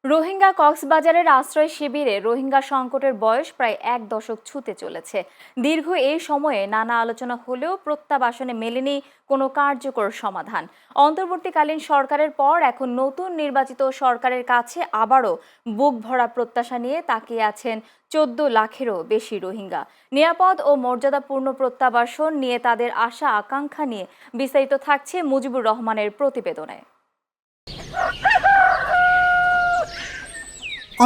রোহিঙ্গা কক্সবাজারের আশ্রয় শিবিরে রোহিঙ্গা সংকটের বয়স প্রায় 1 দশক ছুঁতে চলেছে। দীর্ঘ এই সময়ে নানা আলোচনা হলেও প্রত্যাবাসনে মেলেনি কোনো কার্যকর সমাধান। অন্তর্বর্তীকালীন সরকারের পর এখন নতুন নির্বাচিত সরকারের কাছে আবারও বুক ভরা প্রত্যাশা নিয়ে তাকিয়ে আছেন 14 লাখেরও বেশি রোহিঙ্গা। নিরাপদ ও মর্যাদাপূর্ণ প্রত্যাবাসন নিয়ে তাদের আশা আকাঙ্ক্ষা নিয়ে বিস্তারিত থাকছে মুজিবুর রহমানের প্রতিবেদনে।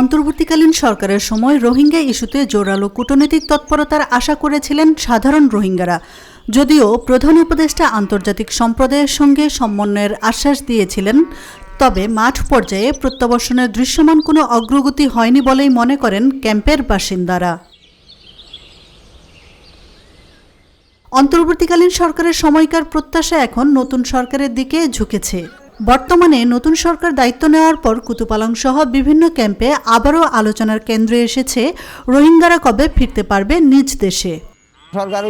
অন্তর্বর্তীকালীন সরকারের সময় রোহিঙ্গা ইস্যুতে জোরালো কূটনৈতিক তৎপরতার আশা করেছিলেন সাধারণ রোহিঙ্গারা। যদিও প্রধান উপদেষ্টা আন্তর্জাতিক সম্প্রদায়ের সঙ্গে সমন্বয়ের আশ্বাস দিয়েছিলেন, তবে মাঠ পর্যায়ে প্রত্যাবর্তনের দৃশ্যমান কোনো অগ্রগতি হয়নি বলেই মনে করেন ক্যাম্পের বাসিন্দারা। অন্তর্বর্তীকালীন সরকারের সময়কার প্রত্যাশা এখন নতুন সরকারের দিকে ঝুঁকেছে। বর্তমানে নতুন সরকার দায়িত্ব নেওয়ার পর কুতুপালং সহ বিভিন্ন ক্যাম্পে আবারও আলোচনার কেন্দ্রে এসেছে রোহিঙ্গারা কবে ফিরতে পারবে নিজ দেশে। সরকার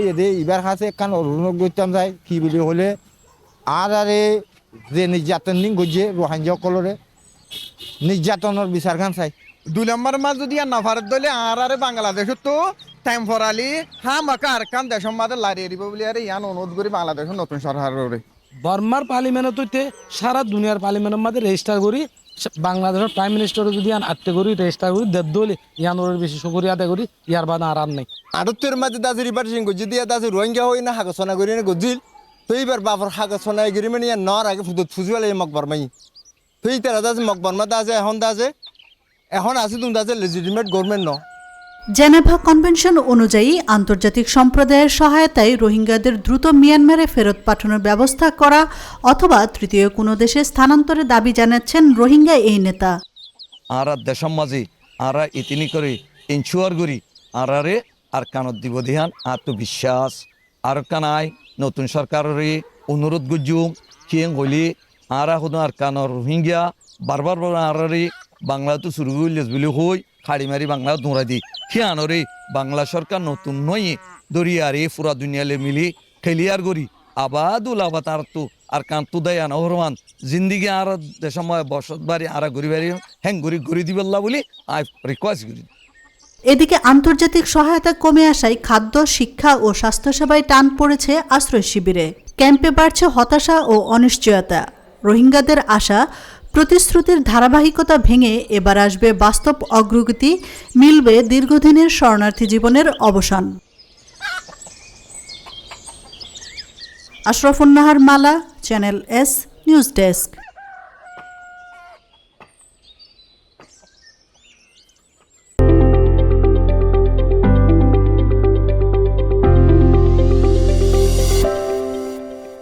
এবার কাছে একখান অনুরোধ করতাম যাই কি বলি হলে আরে যে নির্যাতন গজে রোহিঙ্গা সকলরে নির্যাতনের বিচার খান চাই। 2 নম্বর মাস যদি আর না ভারত দলে আর বাংলাদেশত তো টেম্পোরালি হামাকা আর কান দেশের মাঝে লারিয়ে দিব বলে আর ইয়ান অনুরোধ করি বাংলাদেশের নতুন সরকারের। বর্মার পার্লিমেন্ট হইতে সারা দুনিয়ার পার্লিমেন্টের মধ্যে রেজিস্টার করি, বাংলাদেশের প্রাইম মিনিস্টার যদি আটতে করি রেজিস্টার করি দেব দলে ইয়ানোর বেশি শুকরিয়া আদায় করি, ইয়ার বাদ আর নাই। আটত্তর মাঝে দাসের রিভার সিং গজি দিয়ে দাসের রোহিঙ্গা হই না হাগসনা করি না গজিল তো এইবার বাবর হাগসনা গিরি মানে ইয়ার নর আগে ফুদত ফুজুয়ালে মকবর মাই তো এই তারা দাসে মকবর মা দাসে এখন আছে তুমি দাসে লেজিটিমেট গভর্নমেন্ট ন। জেনেভা কনভেনশন অনুযায়ী আন্তর্জাতিক সম্প্রদায়ের সহায়তায় রোহিঙ্গাদের দ্রুত মিয়ানমারে ফেরত পাঠানোর ব্যবস্থা করা অথবা তৃতীয় কোনো দেশে স্থানান্তরের দাবি জানাচ্ছেন রোহিঙ্গা এই নেতা। আর দেশের মাঝে আর ইতিনি করে ইনশিওর করি আরে আর কানত দিব ধ্যান আত্মবিশ্বাস আর কানাই নতুন সরকারের অনুরোধ গুজুম কিং হলি আর এখন আর কানর রোহিঙ্গা বারবার আরে বাংলা তো শুরু হইলে বলে হই খাড়ি মারি বাংলা দৌড়া দি হিয়ানরে বাংলা সরকার নতুন নয় দরিয়ারে পুরা দুনিয়ালে মিলি খেলিয়ার গড়ি আবাদুল আবাদ আর তো আর কান্তু দেয় নহরমান জিন্দিগি আর দেশময় বসত বাড়ি আর গড়ি বাড়ি হ্যাং গড়ি দিবেল্লা বলি আই রিকোয়েস্ট করি। এদিকে আন্তর্জাতিক সহায়তা কমে আসায় খাদ্য, শিক্ষা ও স্বাস্থ্যসেবায় টান পড়েছে আশ্রয় শিবিরে। ক্যাম্পে বাড়ছে হতাশা ও অনিশ্চয়তা। রোহিঙ্গাদের আশা প্রতিশ্রুতির ধারাবাহিকতা ভেঙে এবার আসবে বাস্তব অগ্রগতি, মিলবে দীর্ঘদিনের শরণার্থী জীবনের অবসান। আশরাফুন নাহার মালা, চ্যানেল এস, নিউজ ডেস্ক।